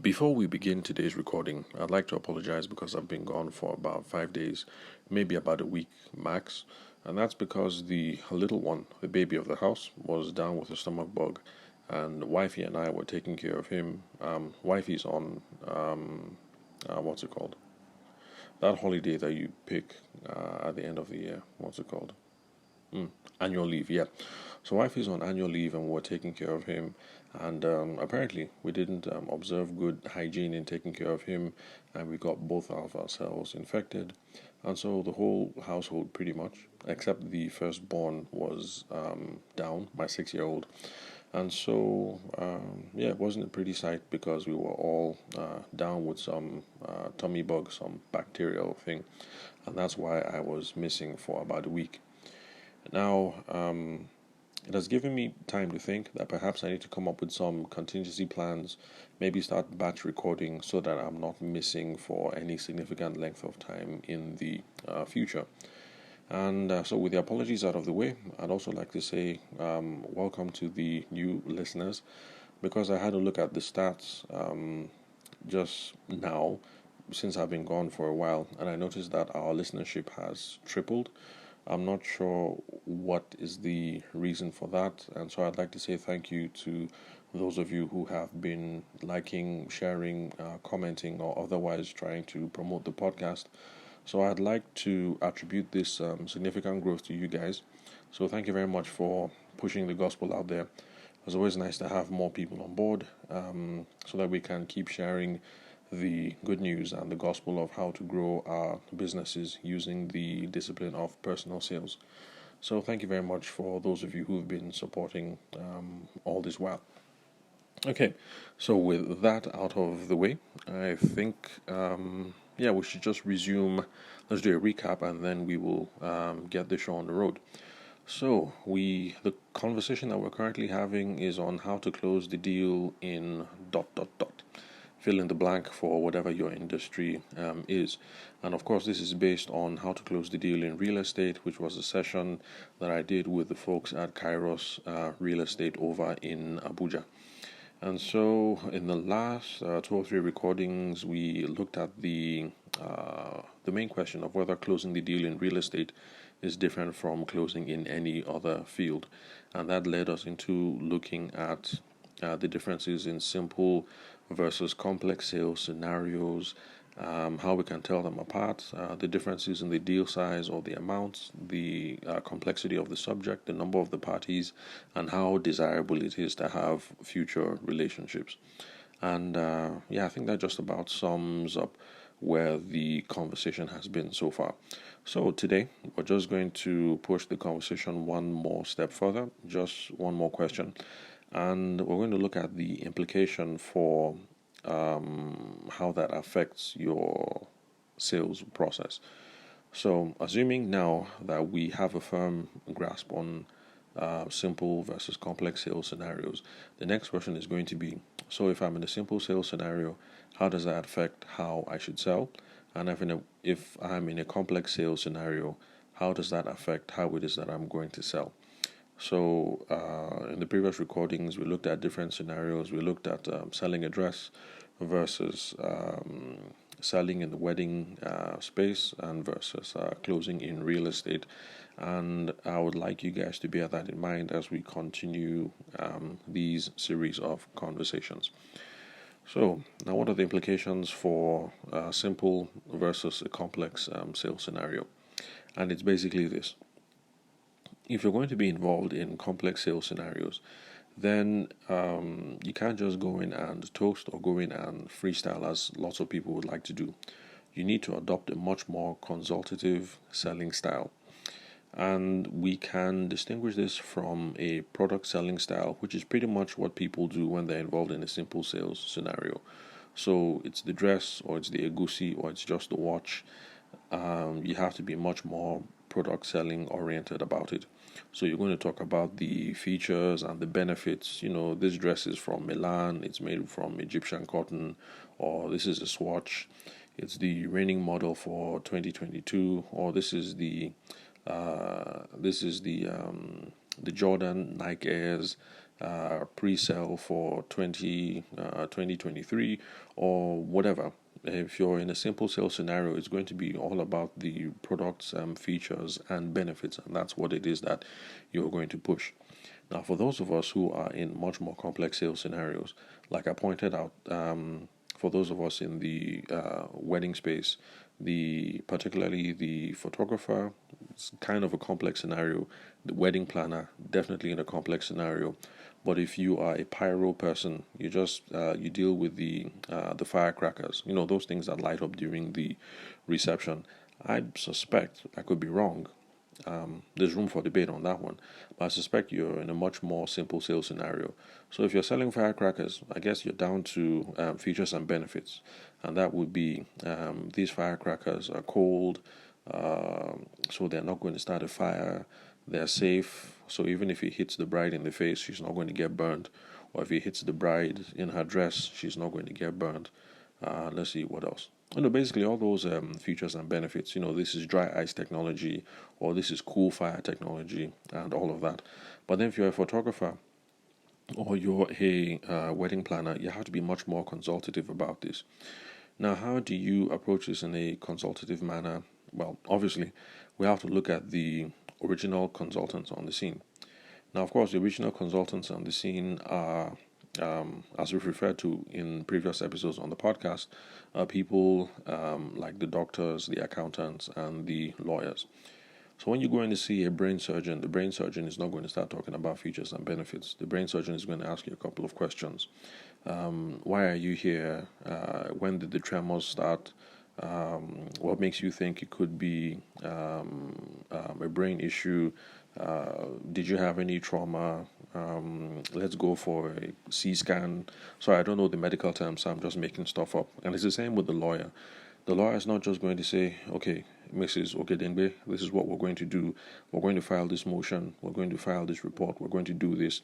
Before we begin today's recording, I'd like to apologize because I've been gone for about 5 days, maybe about a week max. And that's because the little one, the baby of the house, was down with a stomach bug, and wifey and I were taking care of him. Wifey's on, what's it called? That holiday that you pick at the end of the year. What's it called? Annual leave, yeah. So wifey's on annual leave and we're taking care of him. And apparently we didn't observe good hygiene in taking care of him, and we got both of ourselves infected. And so the whole household, pretty much, except the firstborn, was down, my 6 year old. And so, yeah, it wasn't a pretty sight because we were all down with some tummy bug, some bacterial thing. And that's why I was missing for about a week. Now, it has given me time to think that perhaps I need to come up with some contingency plans, maybe start batch recording so that I'm not missing for any significant length of time in the future. And so, with the apologies out of the way, I'd also like to say welcome to the new listeners, because I had a look at the stats just now since I've been gone for a while, and I noticed that our listenership has tripled. I'm not sure what is the reason for that, and so I'd like to say thank you to those of you who have been liking, sharing, commenting, or otherwise trying to promote the podcast. So I'd like to attribute this significant growth to you guys. So thank you very much for pushing the gospel out there. It's always nice to have more people on board, so that we can keep sharing the good news and the gospel of how to grow our businesses using the discipline of personal sales. So thank you very much for those of you who've been supporting all this while. Okay, so with that out of the way, I think yeah, we should just resume. Let's do a recap and then we will get the show on the road. So the conversation that we're currently having is on how to close the deal in dot dot dot. Fill in the blank for whatever your industry is. And of course, this is based on how to close the deal in real estate, which was a session that I did with the folks at Kairos Real Estate over in Abuja. And so, in the last two or three recordings, we looked at the main question of whether closing the deal in real estate is different from closing in any other field, and that led us into looking at the differences in simple versus complex sales scenarios, how we can tell them apart, the differences in the deal size or the amounts, the complexity of the subject, the number of the parties, and how desirable it is to have future relationships. And yeah, I think that just about sums up where the conversation has been so far. So today, we're just going to push the conversation one more step further, just one more question. And we're going to look at the implication for how that affects your sales process. So, assuming now that we have a firm grasp on simple versus complex sales scenarios, the next question is going to be, so if I'm in a simple sales scenario, how does that affect how I should sell? And if I'm in a complex sales scenario, how does that affect how it is that I'm going to sell? So, in the previous recordings, we looked at different scenarios. We looked at selling a dress versus selling in the wedding space and versus closing in real estate. And I would like you guys to bear that in mind as we continue these series of conversations. So, now what are the implications for simple versus a complex sales scenario? And it's basically this. If you're going to be involved in complex sales scenarios, then you can't just go in and toast or go in and freestyle as lots of people would like to do. You need to adopt a much more consultative selling style. And we can distinguish this from a product selling style, which is pretty much what people do when they're involved in a simple sales scenario. So it's the dress, or it's the egusi, or it's just the watch. You have to be much more product selling oriented about it. So you're going to talk about the features and the benefits. You know, this dress is from Milan, it's made from Egyptian cotton, or this is a swatch, it's the reigning model for 2022, or this is the Jordan Nike Airs pre-sale for 2023 or whatever. If you're in a simple sales scenario, it's going to be all about the products, features, and benefits, and that's what it is that you're going to push. Now, for those of us who are in much more complex sales scenarios, like I pointed out, for those of us in the wedding space, particularly the photographer, it's kind of a complex scenario. The wedding planner, definitely in a complex scenario. But if you are a pyro person, you deal with the firecrackers, those things that light up during the reception. I suspect, I could be wrong, there's room for debate on that one, but I suspect you're in a much more simple sales scenario. So if you're selling firecrackers, I guess you're down to features and benefits, and that would be these firecrackers are cold, so they're not going to start a fire. They're safe, so even if he hits the bride in the face, she's not going to get burned. Or if he hits the bride in her dress, she's not going to get burned. Let's see what else. Basically all those features and benefits. This is dry ice technology, or this is cool fire technology, and all of that. But then if you're a photographer or you're a wedding planner, you have to be much more consultative about this. Now, how do you approach this in a consultative manner? Well, obviously, we have to look at the original consultants on the scene. Now, of course, the original consultants on the scene are, as we've referred to in previous episodes on the podcast, are people like the doctors, the accountants, and the lawyers. So when you're going to see a brain surgeon, the brain surgeon is not going to start talking about features and benefits. The brain surgeon is going to ask you a couple of questions. Why are you here? When did the tremors start? What makes you think it could be a brain issue? Did you have any trauma? Let's go for a C scan. Sorry, I don't know the medical terms, so I'm just making stuff up. And it's the same with the lawyer. The lawyer is not just going to say, okay, Mrs. Okedengbe, this is what we're going to do. We're going to file this motion. We're going to file this report. We're going to do this.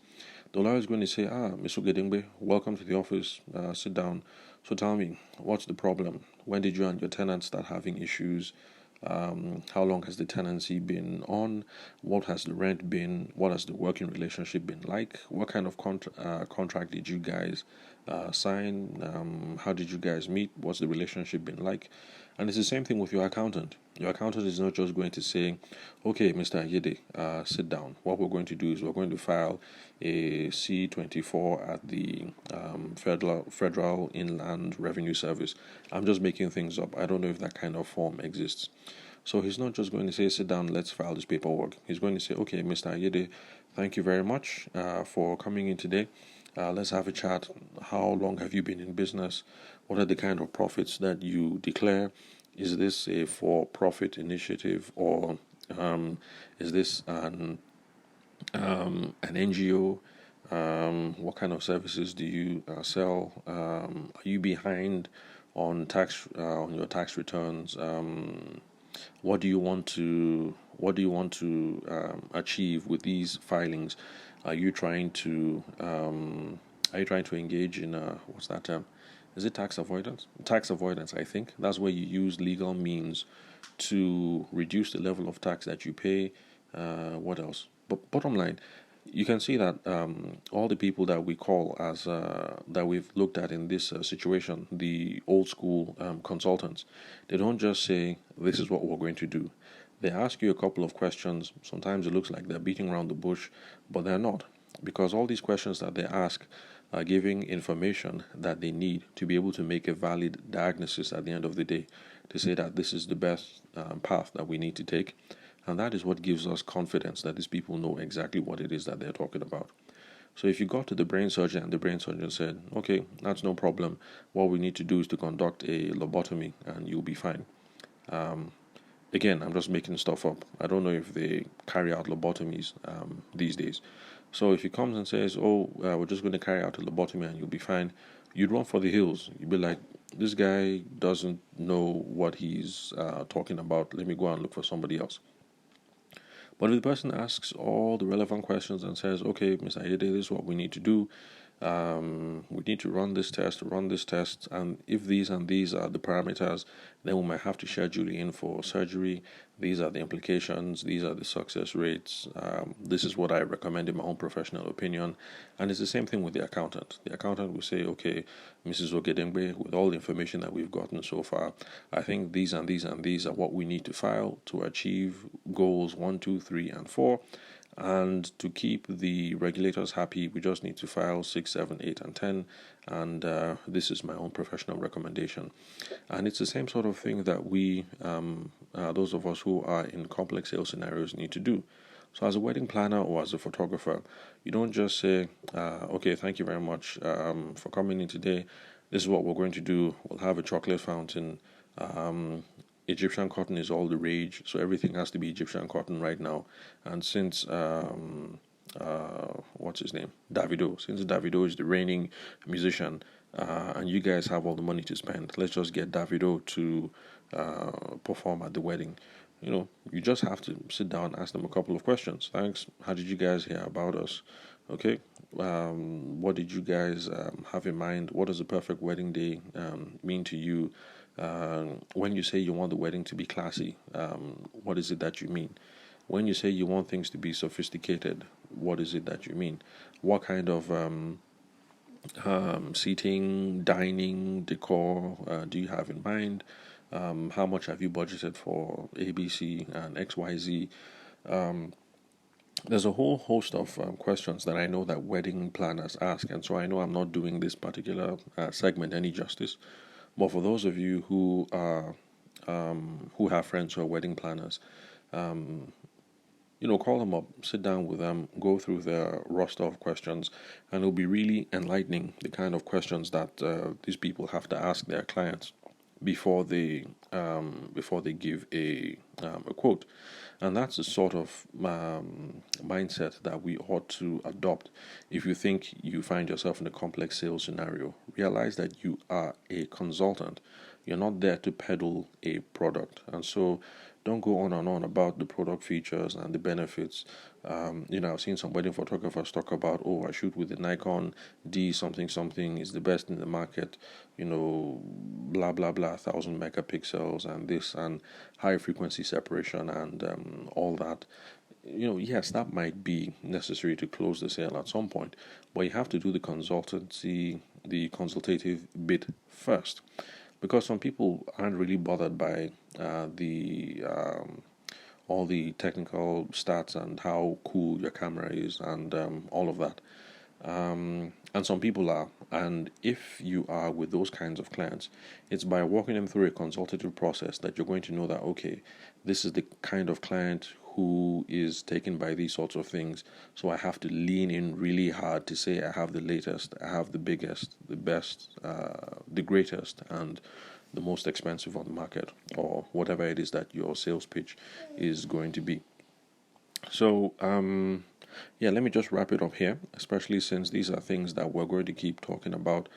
The lawyer is going to say, Mr. Okedengbe, welcome to the office. Sit down. So tell me, what's the problem? When did you and your tenant start having issues? How long has the tenancy been on? What has the rent been? What has the working relationship been like? What kind of contract did you guys sign? How did you guys meet? What's the relationship been like? And it's the same thing with your accountant. Your accountant is not just going to say, okay, Mr. Ayede, sit down. What we're going to do is we're going to file a C-24 at the Federal Inland Revenue Service. I'm just making things up. I don't know if that kind of form exists. So he's not just going to say, sit down, let's file this paperwork. He's going to say, okay, Mr. Ayede, thank you very much for coming in today. Let's have a chat. How long have you been in business? What are the kind of profits that you declare? Is this a for-profit initiative, or is this an NGO? What kind of services do you sell? Are you behind on your tax returns? What do you want to achieve with these filings? Are you trying to engage in what's that term? Is it tax avoidance? Tax avoidance, I think. That's where you use legal means to reduce the level of tax that you pay. What else? But bottom line, you can see that all the people that we call as that we've looked at in this situation, the old school consultants, they don't just say, this is what we're going to do. They ask you a couple of questions. Sometimes it looks like they're beating around the bush, but they're not. Because all these questions that they ask are giving information that they need to be able to make a valid diagnosis at the end of the day, to say that this is the best path that we need to take. And that is what gives us confidence that these people know exactly what it is that they're talking about. So if you got to the brain surgeon and the brain surgeon said, okay, that's no problem. What we need to do is to conduct a lobotomy and you'll be fine. Again, I'm just making stuff up. I don't know if they carry out lobotomies these days. So if he comes and says, we're just going to carry out a lobotomy and you'll be fine, you'd run for the hills. You'd be like, this guy doesn't know what he's talking about. Let me go and look for somebody else. But if the person asks all the relevant questions and says, okay, Mr. Ayede, this is what we need to do, we need to run this test, and if these and these are the parameters, then we might have to schedule you in for surgery. These are the implications, these are the success rates. This is what I recommend in my own professional opinion. And it's the same thing with the accountant. The accountant will say, okay, Mrs. Ogedengbe, with all the information that we've gotten so far, I think these and these and these are what we need to file to achieve goals 1, 2, 3, and 4. And to keep the regulators happy, we just need to file 6, 7, 8, and 10. And this is my own professional recommendation. And it's the same sort of thing that we, those of us who are in complex sales scenarios, need to do. So, as a wedding planner or as a photographer, you don't just say, okay, thank you very much for coming in today. This is what we're going to do. We'll have a chocolate fountain. Egyptian cotton is all the rage, so everything has to be Egyptian cotton right now. And since what's his name, Davido, since Davido is the reigning musician, and you guys have all the money to spend, let's just get Davido to perform at the wedding. You just have to sit down, ask them a couple of questions. Thanks. How did you guys hear about us? Okay. What did you guys have in mind? What does the perfect wedding day mean to you? When you say you want the wedding to be classy, what is it that you mean? When you say you want things to be sophisticated, what is it that you mean? What kind of seating, dining, decor do you have in mind? How much have you budgeted for ABC and XYZ? There's a whole host of questions that I know that wedding planners ask, and so I know I'm not doing this particular segment any justice. But for those of you who are who have friends who are wedding planners, call them up, sit down with them, go through their roster of questions, and it'll be really enlightening, the kind of questions that these people have to ask their clients before they give a quote. And that's the sort of mindset that we ought to adopt. If you think you find yourself in a complex sales scenario, realize that you are a consultant. You're not there to peddle a product. And so don't go on and on about the product features and the benefits. I've seen some wedding photographers talk about, I shoot with the Nikon D something something is the best in the market, blah blah blah, 1,000 megapixels and this and high frequency separation and all that. Yes, that might be necessary to close the sale at some point, but you have to do the consultative bit first, because some people aren't really bothered by the all the technical stats and how cool your camera is and all of that. And some people are. And if you are with those kinds of clients, it's by walking them through a consultative process that you're going to know that, okay, this is the kind of client who is taken by these sorts of things. So I have to lean in really hard to say I have the latest, I have the biggest, the best, the greatest, and the most expensive on the market, or whatever it is that your sales pitch is going to be. So, let me just wrap it up here, especially since these are things that we're going to keep talking about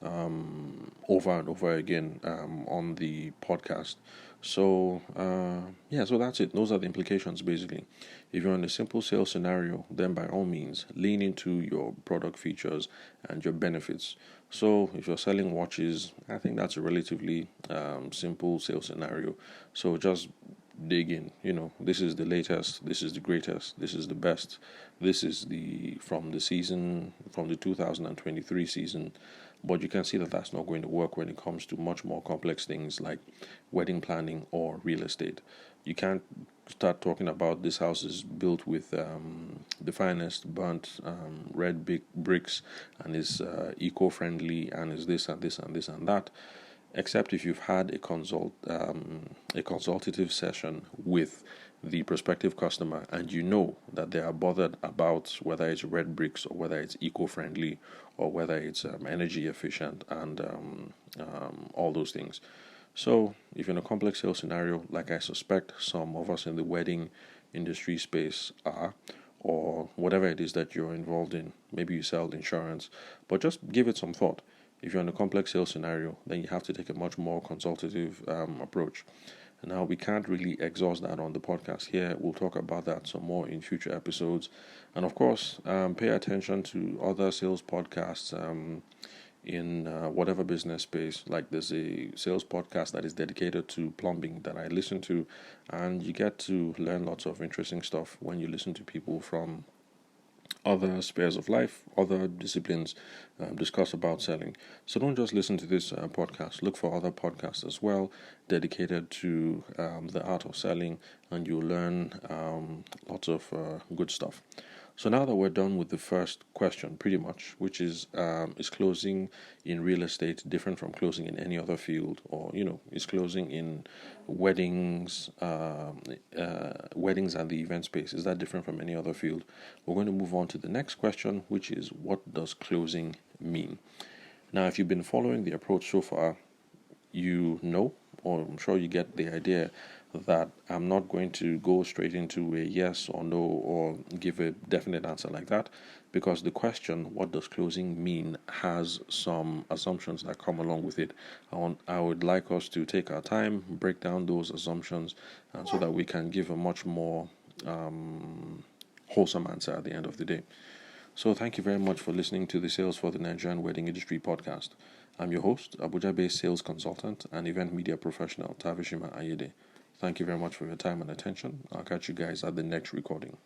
over and over again on the podcast. So, so that's it. Those are the implications, basically. If you're in a simple sales scenario, then by all means, lean into your product features and your benefits. So, if you're selling watches, I think that's a relatively simple sales scenario. So, just dig in. This is the latest, this is the greatest, this is the best, this is from the 2023 season. But you can see that that's not going to work when it comes to much more complex things like wedding planning or real estate. You can't start talking about this house is built with the finest burnt red big bricks and is eco-friendly and is this and this and this and that, except if you've had a consultative session with the prospective customer and you know that they are bothered about whether it's red bricks or whether it's eco-friendly or whether it's energy efficient and all those things. So if you're in a complex sales scenario, like I suspect some of us in the wedding industry space are, or whatever it is that you're involved in, maybe you sell insurance, but just give it some thought. If you're in a complex sales scenario, then you have to take a much more consultative approach. Now, we can't really exhaust that on the podcast here. We'll talk about that some more in future episodes. And of course, pay attention to other sales podcasts in whatever business space. Like there's a sales podcast that is dedicated to plumbing that I listen to, and you get to learn lots of interesting stuff when you listen to people from other spheres of life, other disciplines, discuss about selling. So don't just listen to this podcast. Look for other podcasts as well, dedicated to the art of selling, and you'll learn lots of good stuff. So now that we're done with the first question, pretty much, which is closing in real estate different from closing in any other field, or is closing in weddings, weddings and the event space, is that different from any other field? We're going to move on to the next question, which is what does closing mean? Now, if you've been following the approach so far, you know, or I'm sure you get the idea that I'm not going to go straight into a yes or no or give a definite answer like that, because the question, what does closing mean, has some assumptions that come along with it. I would like us to take our time, break down those assumptions, so that we can give a much more wholesome answer at the end of the day. So thank you very much for listening to the Sales for the Nigerian Wedding Industry podcast. I'm your host, Abuja-based sales consultant and event media professional, Tavishima Ayede. Thank you very much for your time and attention. I'll catch you guys at the next recording.